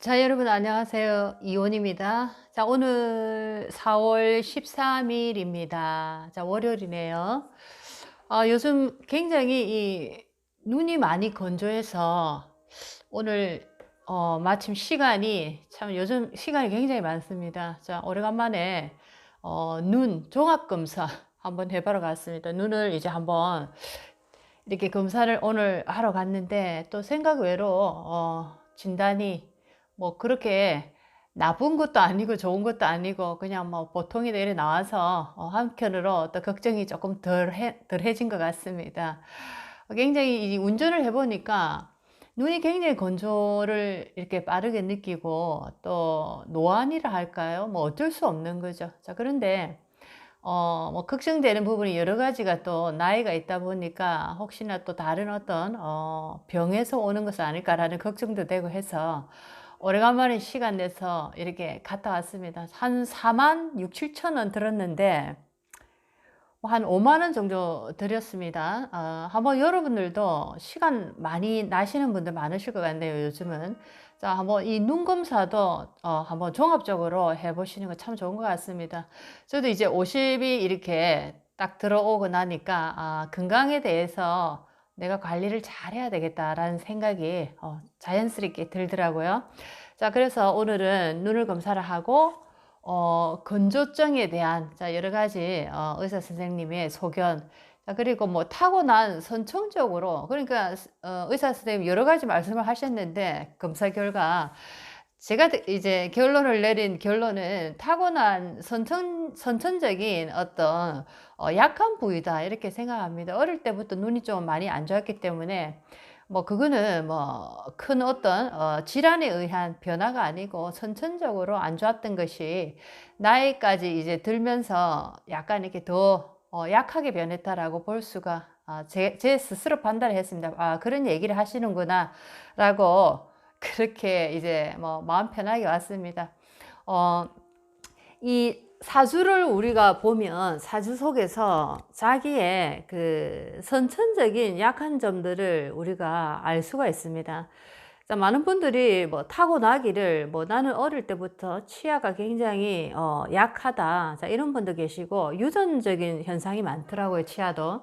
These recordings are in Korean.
자, 여러분 안녕하세요. 이온입니다. 자, 오늘 4월 13일입니다. 자, 월요일이네요. 요즘 굉장히 이 눈이 많이 건조해서 오늘 마침 시간이 참 요즘 시간이 굉장히 많습니다. 자, 오래간만에 눈 종합 검사 한번 해보러 갔습니다. 눈을 이제 한번 이렇게 검사를 오늘 하러 갔는데 또 생각 외로 진단이 뭐 그렇게 나쁜 것도 아니고 좋은 것도 아니고 그냥 뭐 보통이 내려 나와서 한편으로 또 걱정이 조금 덜해진 것 같습니다. 굉장히 이 운전을 해보니까 눈이 굉장히 건조를 이렇게 빠르게 느끼고 또 노안이라 할까요? 뭐 어쩔 수 없는 거죠. 자, 그런데 뭐 걱정되는 부분이 여러 가지가 또 나이가 있다 보니까 혹시나 또 다른 어떤 병에서 오는 것은 아닐까라는 걱정도 되고 해서 오래간만에 시간 내서 이렇게 갔다 왔습니다. 한 4만 6, 7천 원 들었는데 한 5만 원 정도 들였습니다. 한번 여러분들도 시간 많이 나시는 분들 많으실 것 같네요, 요즘은. 자, 한번 이 눈 검사도 한번 종합적으로 해보시는 거 참 좋은 것 같습니다. 저도 이제 50이 이렇게 딱 들어오고 나니까 건강에 대해서 내가 관리를 잘 해야 되겠다라는 생각이 자연스럽게 들더라고요. 자, 그래서 오늘은 눈을 검사를 하고 건조증에 대한 여러 가지 의사 선생님의 소견, 자, 그리고 뭐 타고난 선천적으로, 그러니까 의사 선생님 여러 가지 말씀을 하셨는데 검사 결과 제가 이제 결론을 내린 결론은 타고난 선천적인 어떤 약한 부위다 이렇게 생각합니다. 어릴 때부터 눈이 좀 많이 안 좋았기 때문에 뭐 그거는 뭐 큰 어떤 질환에 의한 변화가 아니고 선천적으로 안 좋았던 것이 나이까지 이제 들면서 약간 이렇게 더 약하게 변했다라고 볼 수가 제 스스로 판단을 했습니다. 그런 얘기를 하시는구나 라고 그렇게 이제 뭐 마음 편하게 왔습니다. 어, 이 사주를 우리가 보면 사주 속에서 자기의 그 선천적인 약한 점들을 우리가 알 수가 있습니다. 자, 많은 분들이 뭐 타고나기를 뭐 나는 어릴 때부터 치아가 굉장히 약하다. 자, 이런 분도 계시고 유전적인 현상이 많더라고요, 치아도.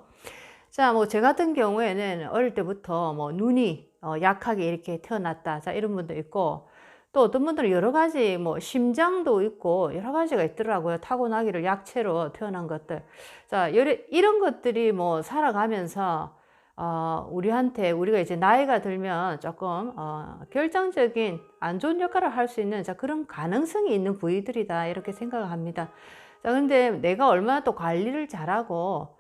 자, 뭐 제 같은 경우에는 어릴 때부터 뭐 눈이 약하게 이렇게 태어났다. 자, 이런 분도 있고 또 어떤 분들은 여러 가지 뭐 심장도 있고 여러 가지가 있더라고요. 타고나기를 약체로 태어난 것들. 자, 이런 것들이 뭐 살아가면서 우리한테 우리가 이제 나이가 들면 조금 결정적인 안 좋은 역할을 할 수 있는 자, 그런 가능성이 있는 부위들이다 이렇게 생각을 합니다. 자, 근데 내가 얼마나 또 관리를 잘하고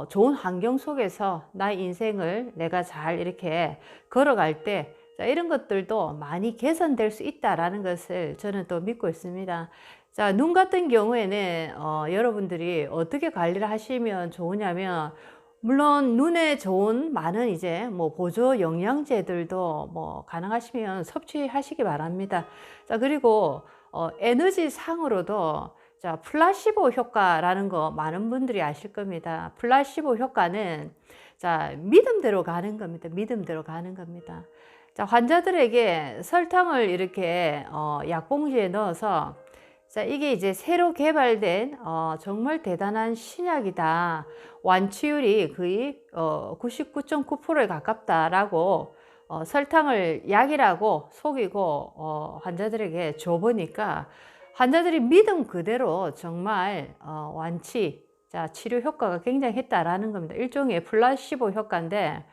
좋은 환경 속에서 나의 인생을 내가 잘 이렇게 걸어갈 때 자, 이런 것들도 많이 개선될 수 있다라는 것을 저는 또 믿고 있습니다. 자, 눈 같은 경우에는 여러분들이 어떻게 관리를 하시면 좋으냐면 물론 눈에 좋은 많은 이제 뭐 보조 영양제들도 뭐 가능하시면 섭취하시기 바랍니다. 자, 그리고 에너지 상으로도 자, 플라시보 효과라는 거 많은 분들이 아실 겁니다. 플라시보 효과는 자, 믿음대로 가는 겁니다. 믿음대로 가는 겁니다. 자, 환자들에게 설탕을 이렇게 약봉지에 넣어서 자, 이게 이제 새로 개발된 정말 대단한 신약이다. 완치율이 거의 99.9%에 가깝다라고 설탕을 약이라고 속이고 환자들에게 줘보니까 환자들이 믿음 그대로 정말 완치, 자, 치료 효과가 굉장히 했다라는 겁니다. 일종의 플라시보 효과인데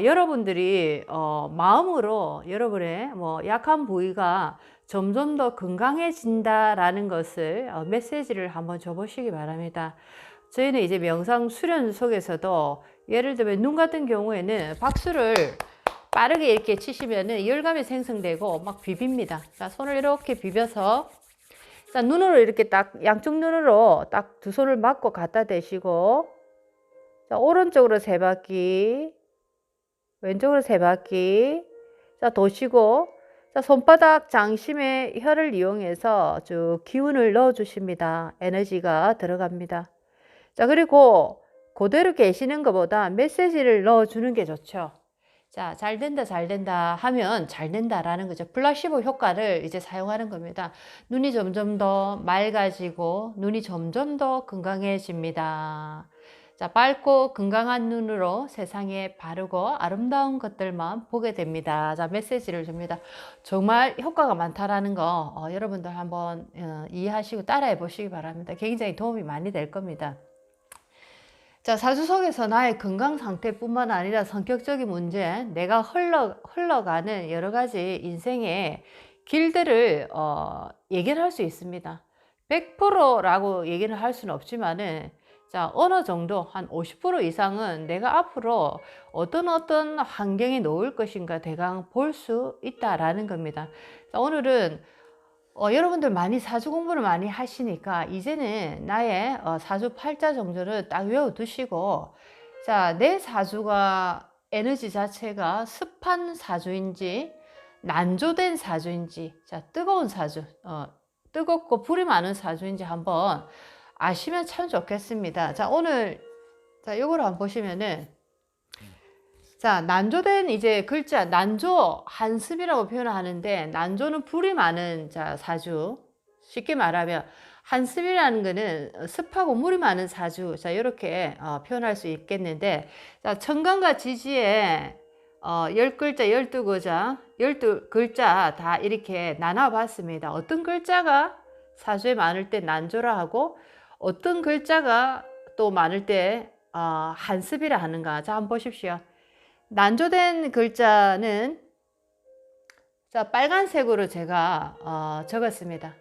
여러분들이 마음으로 여러분의 뭐 약한 부위가 점점 더 건강해진다라는 것을 메시지를 한번 줘보시기 바랍니다. 저희는 이제 명상 수련 속에서도 예를 들면 눈 같은 경우에는 박수를 빠르게 이렇게 치시면은 열감이 생성되고 막 비빕니다. 자, 손을 이렇게 비벼서 자, 눈으로 이렇게 딱 양쪽 눈으로 딱 두 손을 맞고 갖다 대시고 자, 오른쪽으로 세 바퀴 왼쪽으로 세 바퀴. 자, 도시고, 자, 손바닥 장심에 혀를 이용해서 쭉 기운을 넣어 주십니다. 에너지가 들어갑니다. 자, 그리고 그대로 계시는 것보다 메시지를 넣어 주는 게 좋죠. 자, 잘 된다, 잘 된다 하면 잘 된다라는 거죠. 플라시보 효과를 이제 사용하는 겁니다. 눈이 점점 더 맑아지고 눈이 점점 더 건강해집니다. 자, 밝고 건강한 눈으로 세상에 바르고 아름다운 것들만 보게 됩니다. 자, 메시지를 줍니다. 정말 효과가 많다라는 거 여러분들 한번 이해하시고 따라해 보시기 바랍니다. 굉장히 도움이 많이 될 겁니다. 자, 사주 속에서 나의 건강 상태뿐만 아니라 성격적인 문제, 내가 흘러가는 여러 가지 인생의 길들을 얘기를 할 수 있습니다. 100%라고 얘기를 할 수는 없지만은, 자, 어느 정도 한 50% 이상은 내가 앞으로 어떤 환경에 놓을 것인가 대강 볼 수 있다라는 겁니다. 자, 오늘은 여러분들 많이 사주 공부를 많이 하시니까 이제는 나의 사주 팔자 정도를 딱 외워두시고, 자, 내 사주가 에너지 자체가 습한 사주인지 난조된 사주인지, 자, 뜨거운 사주, 뜨겁고 불이 많은 사주인지 한번 아시면 참 좋겠습니다. 자, 오늘 자, 요거를 한번 보시면은, 자, 난조된 이제 글자, 난조, 한습이라고 표현을 하는데, 난조는 불이 많은 자, 사주. 쉽게 말하면, 한습이라는 거는 습하고 물이 많은 사주. 자, 이렇게 표현할 수 있겠는데, 자, 천간과 지지에 10글자, 12글자, 12글자 다 이렇게 나눠봤습니다. 어떤 글자가 사주에 많을 때 난조라 하고, 어떤 글자가 또 많을 때 한습이라 하는가. 자, 한번 보십시오. 난조된 글자는 자, 빨간색으로 제가 적었습니다.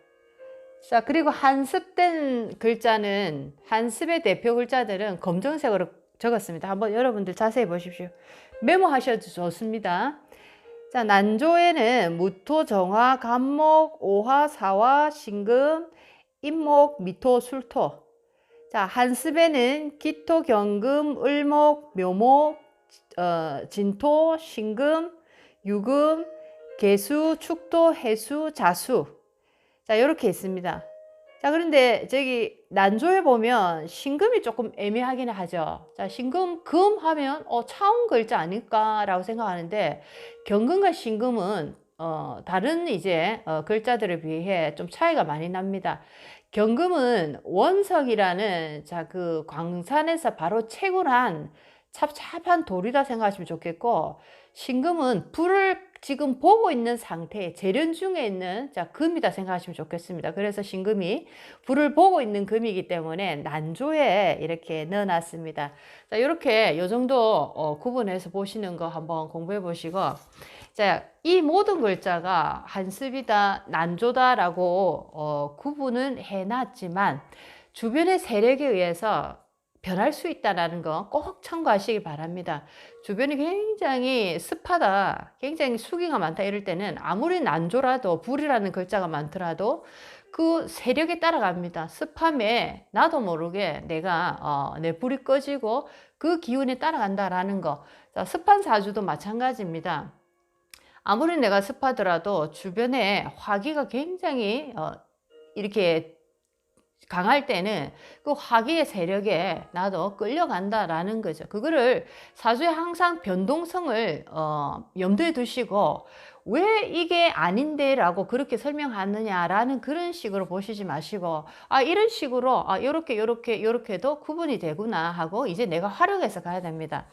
자, 그리고 한습된 글자는, 한습의 대표 글자들은 검정색으로 적었습니다. 한번 여러분들 자세히 보십시오. 메모하셔도 좋습니다. 자, 난조에는 무토, 정화, 간목, 오화, 사화, 신금, 임목, 미토, 술토. 자, 한습에는 기토, 경금, 을목, 묘목, 진토, 신금, 유금, 계수, 축토, 해수, 자수. 자, 이렇게 있습니다. 자, 그런데 저기 난조에 보면 신금이 조금 애매하긴 하죠. 자, 신금, 금 하면 차운 글자 아닐까라고 생각하는데, 경금과 신금은 다른 이제 글자들에 비해 좀 차이가 많이 납니다. 경금은 원석이라는 자, 그 광산에서 바로 채굴한 찹찹한 돌이다 생각하시면 좋겠고, 신금은 불을 지금 보고 있는 상태, 재련 중에 있는 자, 금이다 생각하시면 좋겠습니다. 그래서 신금이 불을 보고 있는 금이기 때문에 난조에 이렇게 넣어놨습니다. 자, 이렇게 요 정도 구분해서 보시는 거 한번 공부해 보시고, 자, 이 모든 글자가 한습이다, 난조다라고 구분은 해놨지만 주변의 세력에 의해서 변할 수 있다는 거 꼭 참고하시기 바랍니다. 주변이 굉장히 습하다, 굉장히 수기가 많다 이럴 때는 아무리 난조라도, 불이라는 글자가 많더라도 그 세력에 따라갑니다. 습함에 나도 모르게 내가 내 불이 꺼지고 그 기운에 따라간다라는 거. 자, 습한 사주도 마찬가지입니다. 아무리 내가 습하더라도 주변에 화기가 굉장히 이렇게 강할 때는 그 화기의 세력에 나도 끌려간다라는 거죠. 그거를 사주에 항상 변동성을 염두에 두시고, 왜 이게 아닌데 라고 그렇게 설명하느냐라는 그런 식으로 보시지 마시고, 이런 식으로 요렇게도 구분이 되구나 하고 이제 내가 활용해서 가야 됩니다.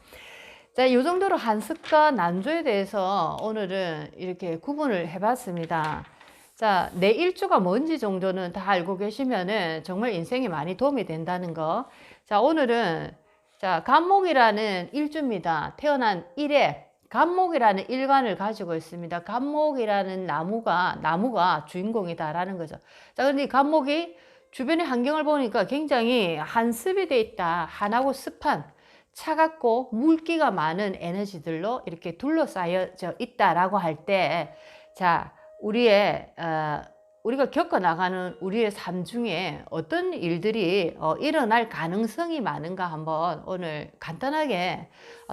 자, 이 정도로 한습과 난조에 대해서 오늘은 이렇게 구분을 해봤습니다. 자, 내 일주가 뭔지 정도는 다 알고 계시면은 정말 인생에 많이 도움이 된다는 거. 자, 오늘은 자, 간목이라는 일주입니다. 태어난 일에 간목이라는 일간을 가지고 있습니다. 간목이라는 나무가 주인공이다라는 거죠. 자, 근데 이 간목이 주변의 환경을 보니까 굉장히 한습이 돼 있다. 한하고 습한, 차갑고 물기가 많은 에너지들로 이렇게 둘러싸여져 있다라고 할 때, 자, 우리의 우리가 겪어나가는 우리의 삶 중에 어떤 일들이 일어날 가능성이 많은가 한번 오늘 간단하게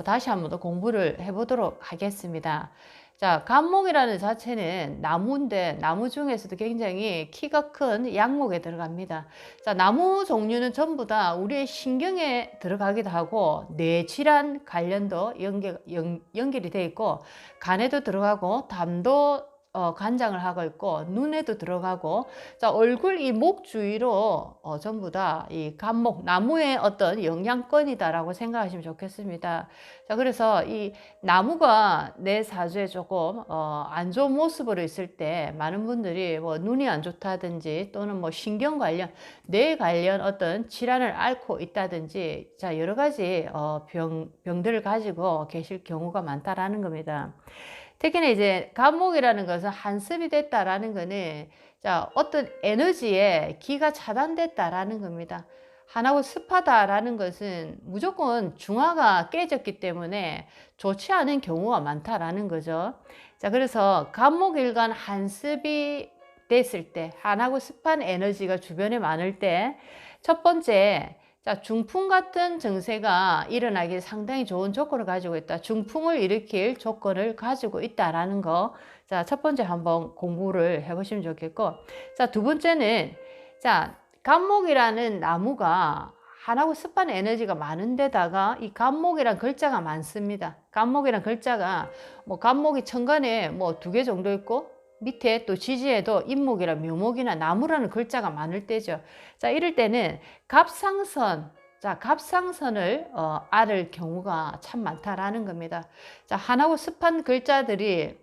다시 한번 더 공부를 해보도록 하겠습니다. 자, 간목이라는 자체는 나무인데 나무 중에서도 굉장히 키가 큰 양목에 들어갑니다. 자, 나무 종류는 전부 다 우리의 신경에 들어가기도 하고 뇌질환 관련도 연결이 되어 있고 간에도 들어가고 담도 간장을 하고 있고 눈에도 들어가고 자 얼굴 이 목 주위로 전부 다 이 간목 나무의 어떤 영양권이다라고 생각하시면 좋겠습니다. 자 그래서 이 나무가 내 사주에 조금 안 좋은 모습으로 있을 때 많은 분들이 뭐 눈이 안 좋다든지 또는 뭐 신경 관련 뇌 관련 어떤 질환을 앓고 있다든지 자 여러 가지 병들을 가지고 계실 경우가 많다라는 겁니다. 특히나 이제 간목이라는 것은 한습이 됐다라는 거는 자 어떤 에너지에 기가 차단됐다라는 겁니다. 한하고 습하다라는 것은 무조건 중화가 깨졌기 때문에 좋지 않은 경우가 많다라는 거죠. 자 그래서 간목일간 한습이 됐을 때 한하고 습한 에너지가 주변에 많을 때 첫 번째 자, 중풍 같은 증세가 일어나기 상당히 좋은 조건을 가지고 있다. 중풍을 일으킬 조건을 가지고 있다라는 거. 자, 첫 번째 한번 공부를 해보시면 좋겠고. 자, 두 번째는, 자, 간목이라는 나무가 한하고 습한 에너지가 많은 데다가 이 간목이란 글자가 많습니다. 간목이란 글자가 뭐 간목이 천간에 뭐 2개 정도 있고 밑에 또 지지에도 인목이나 묘목이나 나무라는 글자가 많을 때죠. 자, 이럴 때는 갑상선, 자, 갑상선을 앓을 경우가 참 많다라는 겁니다. 자, 한하고 습한 글자들이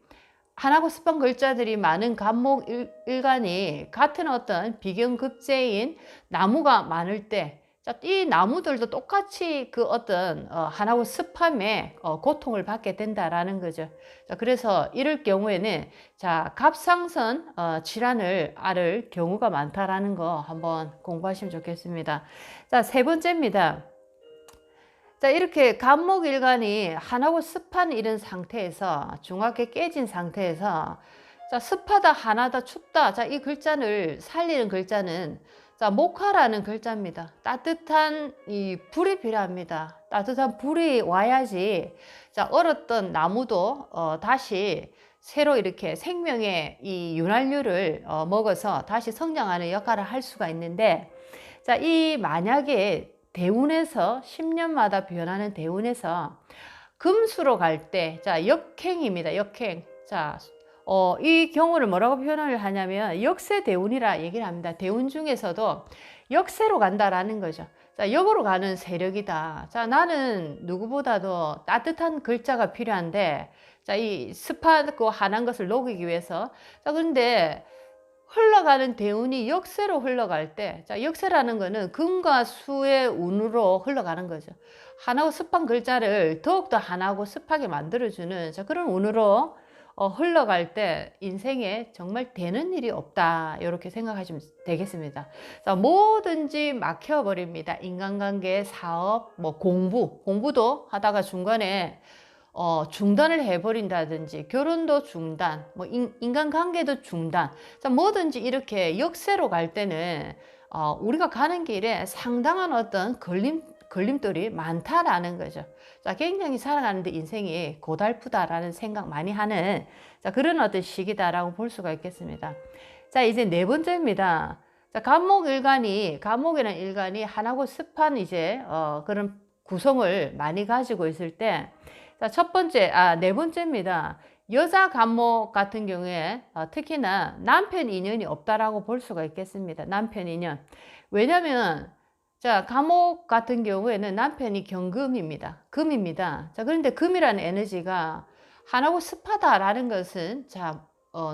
많은 간목 일간이 같은 어떤 비경급제인 나무가 많을 때 자, 이 나무들도 똑같이 그 어떤 한하고 습함에 고통을 받게 된다라는 거죠. 자, 그래서 이럴 경우에는 자, 갑상선 질환을 앓을 경우가 많다라는 거 한번 공부하시면 좋겠습니다. 자, 세 번째입니다. 자, 이렇게 간목일간이 한하고 습한 이런 상태에서 중하게 깨진 상태에서 자, 습하다, 한하다, 춥다. 자, 이 글자를 살리는 글자는 자, 목화라는 글자입니다. 따뜻한 이 불이 필요합니다. 따뜻한 불이 와야지 자, 얼었던 나무도 다시 새로 이렇게 생명의 이 윤활유를 먹어서 다시 성장하는 역할을 할 수가 있는데 자, 이 만약에 대운에서 10년마다 변하는 대운에서 금수로 갈 때, 자, 역행입니다. 역행. 자, 이 경우를 뭐라고 표현을 하냐면 역세대운이라 얘기를 합니다. 대운 중에서도 역세로 간다라는 거죠. 자, 역으로 가는 세력이다. 자, 나는 누구보다도 따뜻한 글자가 필요한데, 자, 이 습하고 한한 것을 녹이기 위해서. 자, 그런데 흘러가는 대운이 역세로 흘러갈 때, 자, 역세라는 거는 금과 수의 운으로 흘러가는 거죠. 한하고 습한 글자를 더욱더 한하고 습하게 만들어주는 자, 그런 운으로 흘러갈 때 인생에 정말 되는 일이 없다. 이렇게 생각하시면 되겠습니다. 자, 뭐든지 막혀버립니다. 인간관계, 사업, 뭐 공부도 하다가 중간에 중단을 해버린다든지 결혼도 중단, 뭐 인간관계도 중단. 자, 뭐든지 이렇게 역세로 갈 때는 우리가 가는 길에 상당한 어떤 걸림돌이 많다라는 거죠. 자, 굉장히 살아가는데 인생이 고달프다라는 생각 많이 하는 자, 그런 어떤 시기다라고 볼 수가 있겠습니다. 자, 이제 네 번째입니다. 자, 간목이라는 일간이 한하고 습한 이제 그런 구성을 많이 가지고 있을 때, 자, 네 번째입니다. 여자 간목 같은 경우에 특히나 남편 인연이 없다라고 볼 수가 있겠습니다. 남편 인연. 왜냐면 자, 간목 같은 경우에는 남편이 경금입니다. 금입니다. 자, 그런데 금이라는 에너지가 한하고 습하다라는 것은 자,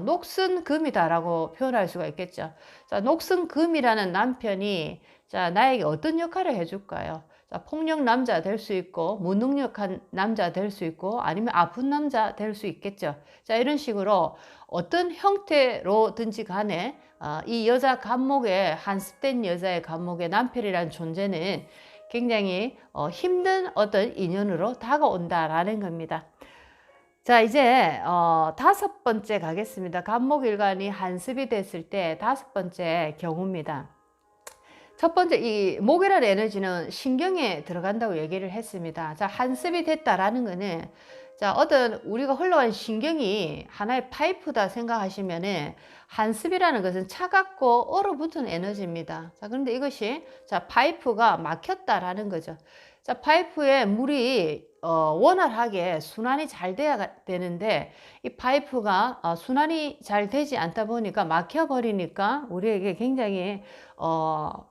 녹슨 금이다라고 표현할 수가 있겠죠. 자, 녹슨 금이라는 남편이 자, 나에게 어떤 역할을 해줄까요? 자, 폭력 남자 될 수 있고, 무능력한 남자 될 수 있고, 아니면 아픈 남자 될 수 있겠죠. 자, 이런 식으로 어떤 형태로든지 간에 이 여자 간목에 한습된 여자의 간목에 남편이라는 존재는 굉장히 힘든 어떤 인연으로 다가온다라는 겁니다. 자, 이제 다섯 번째 가겠습니다. 간목일간이 한습이 됐을 때 다섯 번째 경우입니다. 첫 번째, 이 목이라는 에너지는 신경에 들어간다고 얘기를 했습니다. 자, 한습이 됐다라는 거는, 자, 어떤 우리가 흘러간 신경이 하나의 파이프다 생각하시면은, 한습이라는 것은 차갑고 얼어붙은 에너지입니다. 자, 그런데 이것이, 자, 파이프가 막혔다라는 거죠. 자, 파이프에 물이 원활하게 순환이 잘 돼야 되는데, 이 파이프가 순환이 잘 되지 않다 보니까 막혀버리니까 우리에게 굉장히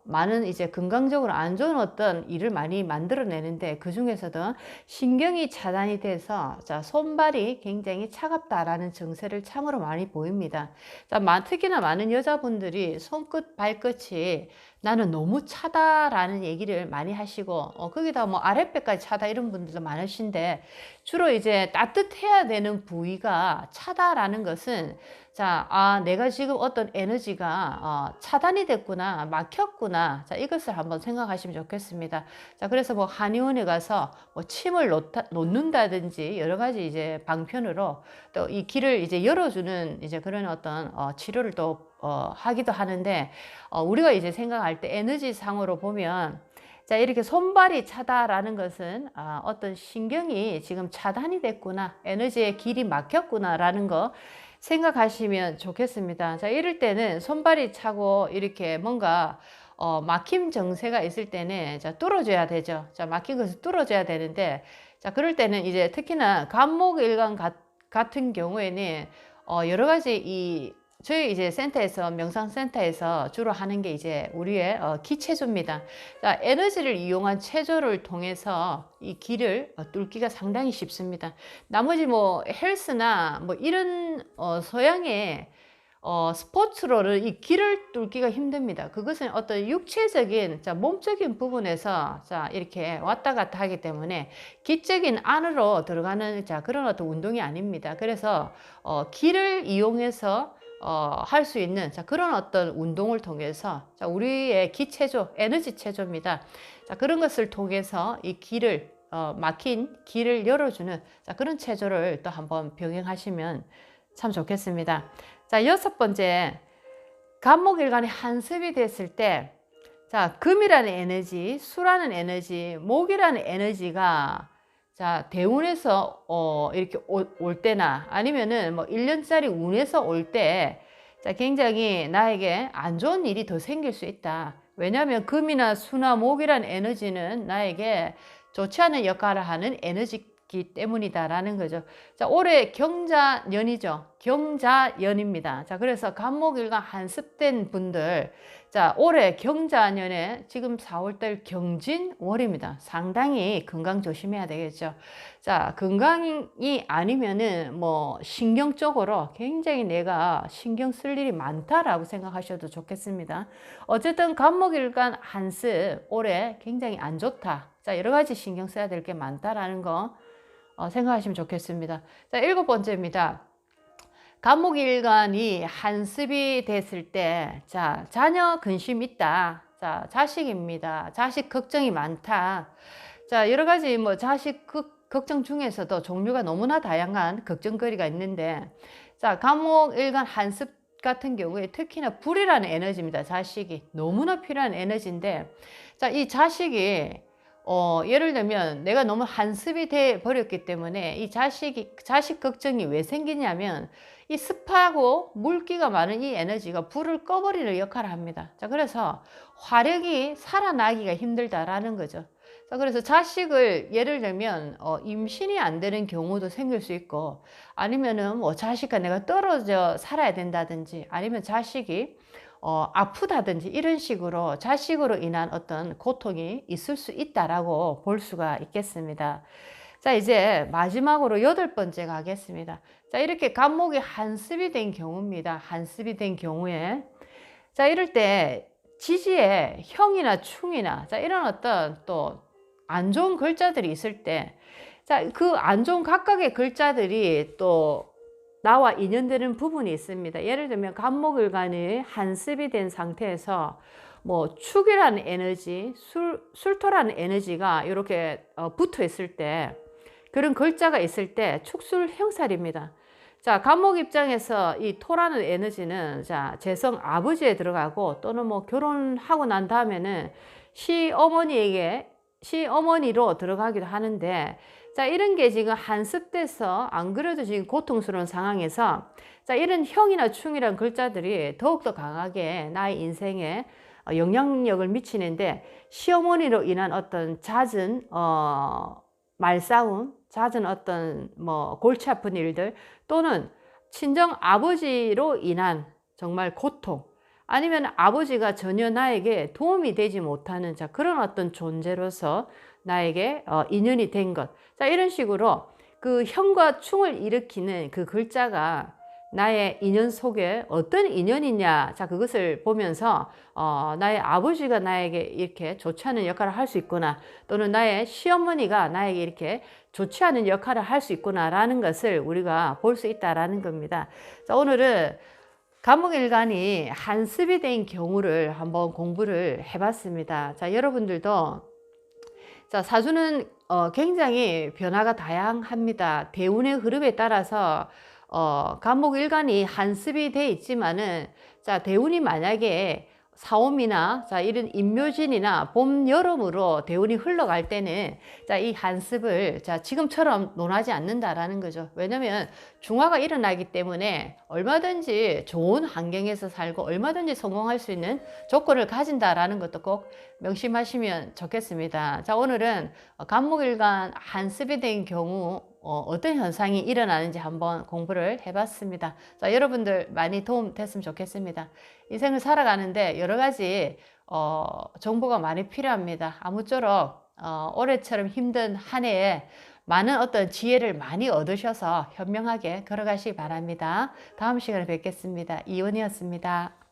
많은 이제 건강적으로 안 좋은 어떤 일을 많이 만들어내는데, 그 중에서도 신경이 차단이 돼서, 자, 손발이 굉장히 차갑다라는 증세를 참으로 많이 보입니다. 자, 특히나 많은 여자분들이 손끝, 발끝이 나는 너무 차다라는 얘기를 많이 하시고, 거기다 뭐 아랫배까지 차다 이런 분들도 많으신데, 주로 이제 따뜻해야 되는 부위가 차다라는 것은, 자, 내가 지금 어떤 에너지가 차단이 됐구나, 막혔구나. 자, 이것을 한번 생각하시면 좋겠습니다. 자, 그래서 뭐 한의원에 가서 뭐 침을 놓는다든지 여러 가지 이제 방편으로 또 이 길을 이제 열어주는 이제 그런 어떤 치료를 또 하기도 하는데, 우리가 이제 생각할 때 에너지 상으로 보면, 자, 이렇게 손발이 차다라는 것은 어떤 신경이 지금 차단이 됐구나, 에너지의 길이 막혔구나라는 거 생각하시면 좋겠습니다. 자, 이럴 때는 손발이 차고 이렇게 뭔가 막힘 증세가 있을 때는, 자, 뚫어줘야 되죠. 자, 막힌 것을 뚫어줘야 되는데, 자, 그럴 때는 이제 특히나 간목일간 같은 경우에는 여러 가지 저희 이제 센터에서, 명상센터에서 주로 하는 게 이제 우리의 기체조입니다. 자, 에너지를 이용한 체조를 통해서 이 길을 뚫기가 상당히 쉽습니다. 나머지 뭐 헬스나 뭐 이런 소양의 스포츠로는 이 길을 뚫기가 힘듭니다. 그것은 어떤 육체적인, 자, 몸적인 부분에서, 자, 이렇게 왔다 갔다 하기 때문에 기적인 안으로 들어가는, 자, 그런 어떤 운동이 아닙니다. 그래서 길을 이용해서 할 수 있는, 자, 그런 어떤 운동을 통해서, 자, 우리의 기체조, 에너지 체조입니다. 자, 그런 것을 통해서 이 길을 막힌 길을 열어주는, 자, 그런 체조를 또 한번 병행하시면 참 좋겠습니다. 자, 여섯 번째, 간목일간이 한습이 됐을 때, 자, 금이라는 에너지, 수라는 에너지, 목이라는 에너지가, 자, 대운에서 이렇게 올 때나 아니면은 뭐 1년짜리 운에서 올 때, 자, 굉장히 나에게 안 좋은 일이 더 생길 수 있다. 왜냐하면 금이나 수나 목이라는 에너지는 나에게 좋지 않은 역할을 하는 에너지이기 때문이다라는 거죠. 자, 올해 경자년이죠. 경자년입니다. 자, 그래서 간목일간 한습된 분들, 자, 올해 경자년에 지금 4월달 경진월입니다. 상당히 건강 조심해야 되겠죠. 자, 건강이 아니면은 뭐 신경적으로 굉장히 내가 신경 쓸 일이 많다라고 생각하셔도 좋겠습니다. 어쨌든 간목일간 한습 올해 굉장히 안 좋다. 자, 여러 가지 신경 써야 될 게 많다라는 거 생각하시면 좋겠습니다. 자, 일곱 번째입니다. 간목일간이 한습이 됐을 때, 자, 자녀 근심 있다. 자, 자식입니다. 자식 걱정이 많다. 자, 여러 가지 뭐 자식 걱정 중에서도 종류가 너무나 다양한 걱정거리가 있는데, 자, 간목일간 한습 같은 경우에 특히나 불이라는 에너지입니다. 자식이 너무나 필요한 에너지인데, 자, 이 자식이 예를 들면 내가 너무 한습이 돼 버렸기 때문에 이 자식 걱정이 왜 생기냐면, 이 습하고 물기가 많은 이 에너지가 불을 꺼버리는 역할을 합니다. 자, 그래서 화력이 살아나기가 힘들다라는 거죠. 자, 그래서 자식을 예를 들면 임신이 안 되는 경우도 생길 수 있고, 아니면은 뭐 자식과 내가 떨어져 살아야 된다든지, 아니면 자식이 아프다든지 이런 식으로 자식으로 인한 어떤 고통이 있을 수 있다라고 볼 수가 있겠습니다. 자, 이제 마지막으로 여덟 번째 가겠습니다. 자, 이렇게 간목이 한습이 된 경우입니다. 한습이 된 경우에, 자, 이럴 때 지지에 형이나 충이나, 자, 이런 어떤 또 안 좋은 글자들이 있을 때, 자, 그 안 좋은 각각의 글자들이 또 나와 인연되는 부분이 있습니다. 예를 들면 간목일간이 한습이 된 상태에서 뭐 축이라는 에너지, 술토라는 에너지가 이렇게 붙어 있을 때, 그런 글자가 있을 때 축술형살입니다. 자, 간목 입장에서 이 토라는 에너지는 자, 재성 아버지에 들어가고 또는 뭐 결혼하고 난 다음에는 시어머니로 들어가기도 하는데, 자, 이런 게 지금 한습돼서 안 그래도 지금 고통스러운 상황에서 자, 이런 형이나 충이라는 글자들이 더욱더 강하게 나의 인생에 영향력을 미치는데, 시어머니로 인한 어떤 잦은 말싸움, 잦은 어떤 뭐 골치 아픈 일들, 또는 친정 아버지로 인한 정말 고통, 아니면 아버지가 전혀 나에게 도움이 되지 못하는 자, 그런 어떤 존재로서 나에게 인연이 된 것. 자, 이런 식으로 그 형과 충을 일으키는 그 글자가 나의 인연 속에 어떤 인연이냐, 자, 그것을 보면서 나의 아버지가 나에게 이렇게 좋지 않은 역할을 할 수 있구나, 또는 나의 시어머니가 나에게 이렇게 좋지 않은 역할을 할 수 있구나 라는 것을 우리가 볼 수 있다라는 겁니다. 자, 오늘은 간목일간이 한습이 된 경우를 한번 공부를 해봤습니다. 자, 여러분들도 자, 사주는 굉장히 변화가 다양합니다. 대운의 흐름에 따라서 간목일간이 한습이 돼 있지만은, 자, 대운이 만약에 사오미나 자, 이런 임묘진이나 봄, 여름으로 대운이 흘러갈 때는 자, 이 한습을 자, 지금처럼 논하지 않는다라는 거죠. 왜냐면 중화가 일어나기 때문에 얼마든지 좋은 환경에서 살고 얼마든지 성공할 수 있는 조건을 가진다라는 것도 꼭 명심하시면 좋겠습니다. 자, 오늘은 간목일간 한습이 된 경우 어떤 현상이 일어나는지 한번 공부를 해봤습니다. 자, 여러분들 많이 도움 됐으면 좋겠습니다. 인생을 살아가는데 여러 가지 정보가 많이 필요합니다. 아무쪼록 올해처럼 힘든 한 해에 많은 어떤 지혜를 많이 얻으셔서 현명하게 걸어가시기 바랍니다. 다음 시간에 뵙겠습니다. 이원이었습니다.